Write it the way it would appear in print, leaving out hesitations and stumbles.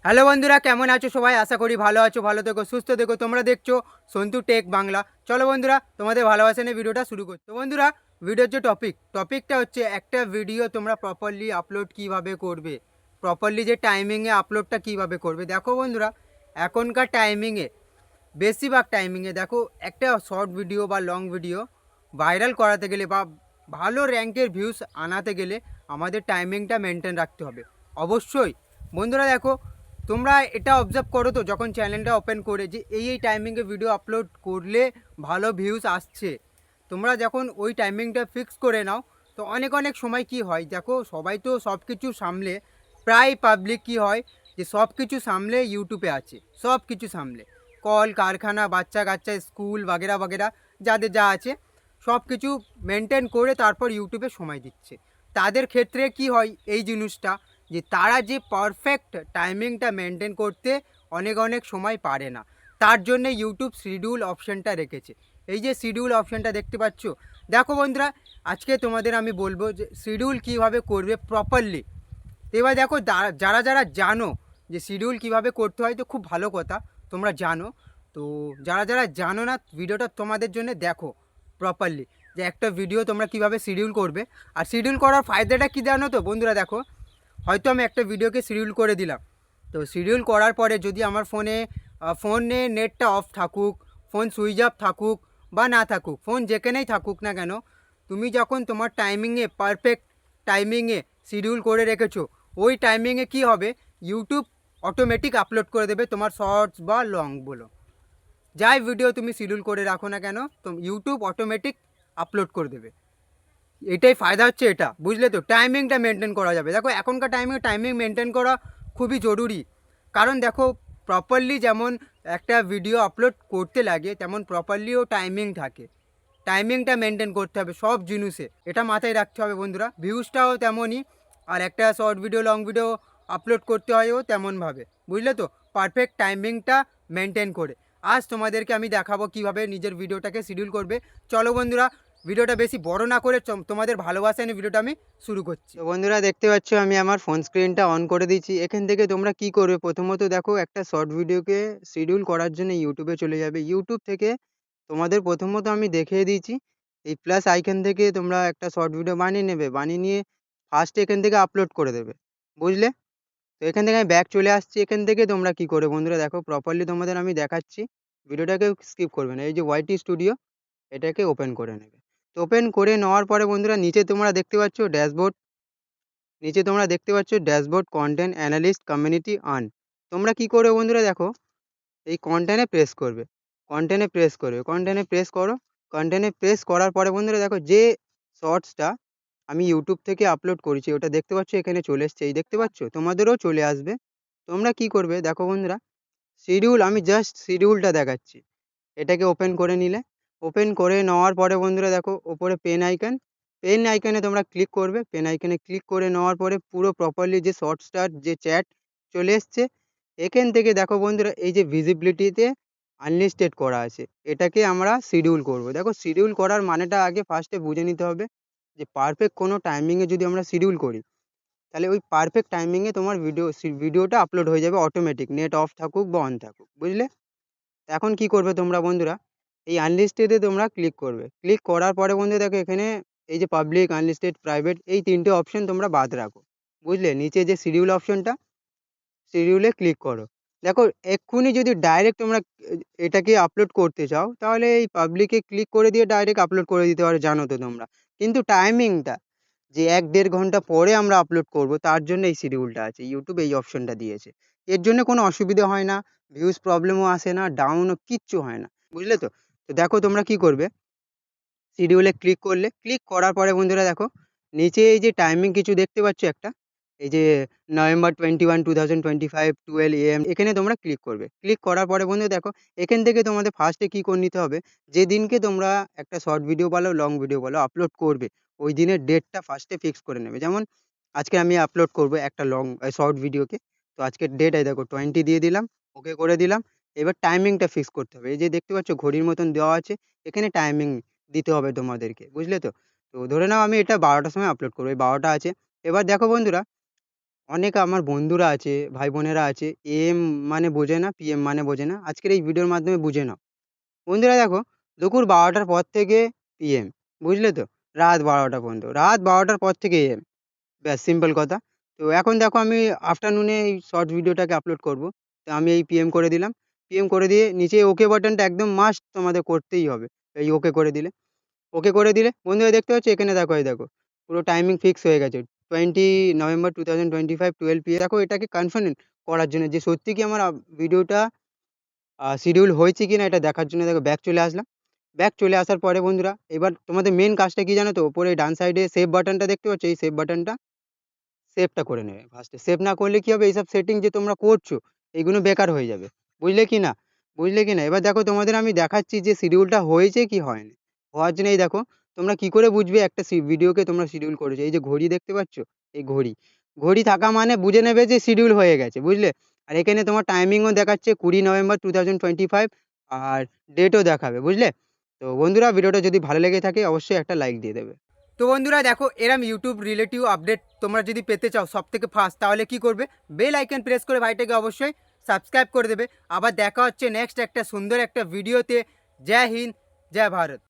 Hello বন্ধুরা, কেমন আছো সবাই? আশা করি ভালো আছো, ভালো থেকো, সুস্থ থেকো। তোমরা দেখছো সন্তু টেক বাংলা। চলো বন্ধুরা, তোমাদের ভালোবাসা নিয়ে ভিডিওটা শুরু করছি। তো বন্ধুরা, ভিডিওর যে টপিকটা হচ্ছে একটা ভিডিও তোমরা প্রপারলি আপলোড কিভাবে করবে, প্রপারলি যে টাইমিংয়ে আপলোডটা কিভাবে করবে। দেখো বন্ধুরা, এখনকার টাইমিংয়ে, বেশিরভাগ টাইমিংয়ে দেখো, একটা শর্ট ভিডিও বা লং ভিডিও ভাইরাল করাতে গেলে বা ভালো র্যাঙ্কের ভিউজ আনাতে গেলে আমাদের টাইমিংটা মেনটেন রাখতে হবে অবশ্যই। বন্ধুরা দেখো, তোমরা এটা অবজার্ভ করো তো, যখন চ্যানেলটা ওপেন করে যে এই টাইমিংয়ে ভিডিও আপলোড করলে ভালো ভিউজ আসছে, তোমরা যখন ওই টাইমিংটা ফিক্স করে নাও, তো অনেক অনেক সময় কি হয় দেখো, সবাই তো সব কিছু সামলে, প্রায় পাবলিক কি হয় যে সব কিছু সামলে ইউটিউবে আছে, সব কিছু সামলে কল কারখানা, বাচ্চা কাচ্চা, স্কুল বাগেরা বাগেরা, যাদের যা আছে সব কিছু মেনটেন করে তারপর ইউটিউবে সময় দিচ্ছে। তাদের ক্ষেত্রে কি হয় এই জিনিসটা, যে তারা যে পারফেক্ট টাইমিংটা মেনটেন করতে অনেক অনেক সময় পারে না। তার জন্য ইউটিউব শিডিউল অপশানটা রেখেছে। এই যে শিডিউল অপশানটা দেখতে পাচ্ছ, দেখো বন্ধুরা, আজকে তোমাদের আমি বলবো যে শিডিউল কীভাবে করবে প্রপারলি। এবার দেখো, যারা যারা জানো যে শিডিউল কীভাবে করতে হয়, তো খুব ভালো কথা, তোমরা জানো। তো যারা যারা জানো না, ভিডিওটা তোমাদের জন্য দেখো প্রপারলি, যে একটা ভিডিও তোমরা কীভাবে শিডিউল করবে। আর শিডিউল করার ফায়দাটা কী জানো তো বন্ধুরা? দেখো, হয়তো আমি একটা ভিডিওকে শিডিউল করে দিলাম, তো শিডিউল করার পরে যদি আমার ফোনে নেটটা অফ থাকুক, ফোন সুইচ অফ থাকুক বা না থাকুক, ফোন যেখানেই থাকুক না কেন, তুমি যখন তোমার টাইমিংয়ে, পারফেক্ট টাইমিংয়ে শিডিউল করে রেখেছো, ওই টাইমিংয়ে কি হবে, ইউটিউব অটোমেটিক আপলোড করে দেবে তোমার শর্টস বা লং বলো, যাই ভিডিও তুমি শিডিউল করে রাখো না কেন, তো ইউটিউব অটোমেটিক আপলোড করে দেবে। এটাই ফায়দা হচ্ছে, এটা বুঝলে তো, টাইমিংটা মেনটেন করা যাবে। দেখো, এখনকার টাইমিং মেনটেন করা খুবই জরুরি। কারণ দেখো, প্রপারলি যেমন একটা ভিডিও আপলোড করতে লাগে, তেমন প্রপারলিও টাইমিং থাকে। টাইমিংটা মেনটেন করতে হবে সব জিনিসে, এটা মাথায় রাখতে হবে বন্ধুরা। ভিউজটাও তেমনই, আর একটা short video long video upload করতে হয়ও তেমনভাবে, বুঝলে তো, পারফেক্ট টাইমিংটা মেনটেন করে। আজ তোমাদেরকে আমি দেখাবো কিভাবে নিজের ভিডিওটাকে শিডিউল করবে। চলো বন্ধুরা, ভিডিওটা বেশি বড় না করে তোমাদের ভালোবাসা নিয়ে ভিডিওটা আমি শুরু করছি। তো বন্ধুরা দেখতে পাচ্ছ, আমি আমার ফোন স্ক্রিনটা অন করে দিচ্ছি। এখান থেকে তোমরা কি করবে, প্রথমত দেখো, একটা শর্ট ভিডিওকে শিডিউল করার জন্য ইউটিউবে চলে যাবে। ইউটিউব থেকে তোমাদের প্রথমত আমি দেখিয়ে দিয়েছি, এই প্লাস আইকন থেকে তোমরা একটা শর্ট ভিডিও বানিয়ে নেবে, বানিয়ে নিয়ে ফার্স্টে এখান থেকে আপলোড করে দেবে, বুঝলে? তো এখান থেকে আমি ব্যাক চলে আসছি। এখান থেকে তোমরা কি করবে বন্ধুরা, দেখো প্রপারলি তোমাদের আমি দেখাচ্ছি, ভিডিওটাকে স্কিপ করবে না। এই যে ওয়াইটি স্টুডিও, এটাকে ওপেন করে নেবে। তো ওপেন করে নেওয়ার পরে বন্ধুরা, নিচে তোমরা দেখতে পাচ্ছ ড্যাশবোর্ড, নিচে তোমরা দেখতে পাচ্ছ dashboard, content analyst, community, earn. তোমরা কি করবে বন্ধুরা, দেখো এই কন্টেন্টে প্রেস করবে, কন্টেন্টে প্রেস করবে, কন্টেন্টে প্রেস করো। কন্টেন্টে প্রেস করার পরে বন্ধুরা দেখো, যে শর্টসটা আমি ইউটিউব থেকে আপলোড করেছি ওটা দেখতে পাচ্ছ এখানে চলে এসছে, এই দেখতে পাচ্ছ, তোমাদেরও চলে আসবে। তোমরা কি করবে দেখো বন্ধুরা, শিডিউল, আমি জাস্ট শিডিউলটা দেখাচ্ছি। এটাকে ওপেন করে নিলে, ওপেন করে নেওয়ার পরে বন্ধুরা দেখো ওপরে পেন আইকন, পেন আইকনে তোমরা ক্লিক করবে। পেন আইকনে ক্লিক করে নেওয়ার পরে পুরো প্রপারলি যে শর্টসটার যে চ্যাট চলে এসছে। এখান থেকে দেখো বন্ধুরা, এই যে ভিজিবিলিটিতে আনলিস্টেড করা আছে, এটাকে আমরা শিডিউল করব। দেখো, শিডিউল করার মানেটা আগে ফার্স্টে বুঝে নিতে হবে, যে পারফেক্ট কোনো টাইমিংয়ে যদি আমরা শিডিউল করি, তাহলে ওই পারফেক্ট টাইমিংয়ে তোমার ভিডিওটা আপলোড হয়ে যাবে অটোমেটিক, নেট অফ থাকুক বা অন থাকুক, বুঝলে? এখন কি করবে তোমরা বন্ধুরা, এই আনলিস্টেডে তোমরা ক্লিক করবে। ক্লিক করার পরে বন্ধু দেখো, এখানে এই যে পাবলিক, আনলিস্টেড, প্রাইভেট, এই ৩টে অপশন তোমরা বাদ রাখো, বুঝলে? নিচে যে শিডিউল অপশনটা, শিডিউলে ক্লিক করো। দেখো, এক্ষুনি যদি ডাইরেক্ট তোমরা এটাকে আপলোড করতে চাও, তাহলে এই পাবলিকে ক্লিক করে দিয়ে ডাইরেক্ট আপলোড করে দিতে পারো, জানো তো তোমরা। কিন্তু টাইমিংটা যে ১-১.৫ ঘন্টা পরে আমরা আপলোড করব, তার জন্য এই শিডিউলটা আছে, ইউটিউব এই অপশনটা দিয়েছে। এর জন্য কোনো অসুবিধা হয় না, ভিউজ প্রবলেমও আসে না, ডাউনও কিচ্ছু হয় না, বুঝলে তো? তো দেখো তোমরা কি করবে, শিডিউলে ক্লিক করলে, ক্লিক করার পরে বন্ধুরা দেখো, নিচে এই যে টাইমিং কিছু দেখতে পাচ্ছ একটা, এই যে নভেম্বর 21, 2025, 12 AM, এখানে তোমরা ক্লিক করবে। ক্লিক করার পরে বন্ধু দেখো, এখান থেকে তোমাদের ফার্স্টে কি করে নিতে হবে, যেদিনকে তোমরা একটা শর্ট ভিডিও বলো, লং ভিডিও বলো আপলোড করবে, ওই দিনের ডেটটা ফার্স্টে ফিক্স করে নেবে। যেমন আজকে আমি আপলোড করব একটা শর্ট ভিডিওকে, তো আজকের ডেট এই দেখো 20 দিয়ে দিলাম, ওকে করে দিলাম। এবার টাইমিংটা ফিক্স করতে হবে। এই যে দেখতে পাচ্ছ ঘড়ির মতন দেওয়া আছে, এখানে টাইমিং দিতে হবে তোমাদেরকে, বুঝলে তো? তো ধরে নাও আমি এটা ১২টার সময় আপলোড করব, এই ১২টা আছে। এবার দেখো বন্ধুরা, অনেক আমার বন্ধুরা আছে, ভাই বোনেরা আছে, এম মানে বোঝে না, পিএম মানে বোঝে না। আজকের এই ভিডিওর মাধ্যমে বুঝে নাও। বন্ধুরা দেখো, দুপুর ১২টার পর থেকে পিএম, বুঝলে তো? রাত ১২টা পর্যন্ত। রাত ১২টার পর থেকে এম। ব্যাস সিম্পল কথা। তো এখন দেখো আমি আফটারনুনে এই শর্টস ভিডিওটাকে আপলোড করব। তো আমি এই পিএম করে দিলাম। পিএম করে দিয়ে নিচে ওকে বাটনটা একদম মাস্ট তোমাদের করতেই হবে। এই ওকে করে দিলে। ওকে করে দিলে বন্ধুরা দেখতে পাচ্ছ এখানে দেখো, এই দেখো। পুরো টাইমিং ফিক্স হয়ে গেছে। 20 নভেম্বর 2025 12 PM দেখো এটাকে কনফার্ম করার জন্য যে সত্যি কি আমার ভিডিওটা শিডিউল হয়েছে কিনা এটা দেখার জন্য দেখো ব্যাক চলে আসলাম। ব্যাক চলে আসার পরে বন্ধুরা এবার তোমাদের মেইন কাজটা কি জানো তো? উপরে ডান সাইডে সেভ বাটনটা দেখতে পাচ্ছ? এই সেভ বাটনটা সেভটা করে নেবে ফার্স্টে। সেভ না করলে কি হবে? এইসব সেটিং যে তোমরা করছো এগুলো বেকার হয়ে যাবে। বুঝলে কি না? বুঝলে কি না? এবার দেখো তোমাদের আমি দেখাচ্ছি যে শিডিউলটা হয়েছে কি হয়নি। হওয়ার জন্য এই দেখো তোমরা কি করে বুঝবে একটা ভিডিওকে তোমরা শিডিউল করেছো? এই যে ঘড়ি দেখতে পাচ্ছ? এই ঘড়ি। ঘড়ি থাকা মানে বুঝে নেবে যে শিডিউল হয়ে গেছে, বুঝলে? আর এখানে তোমার টাইমিংও দেখাচ্ছে 20 নভেম্বর 2025 আর ডেটও দেখাবে, বুঝলে? তো বন্ধুরা ভিডিওটা যদি ভালো লেগে থাকে অবশ্যই একটা লাইক দিয়ে দেবে। তো বন্ধুরা দেখো এরম ইউটিউব রিলেটিভ আপডেট তোমরা যদি পেতে চাও সব থেকে ফার্স্ট, তাহলে কি করবে? বেল আইকন প্রেস করে ভাইটাকে অবশ্যই সাবস্ক্রাইব করে দেবে। আবার দেখা হচ্ছে নেক্সট একটা সুন্দর একটা ভিডিওতে। জয় হিন্দ, জয় ভারত।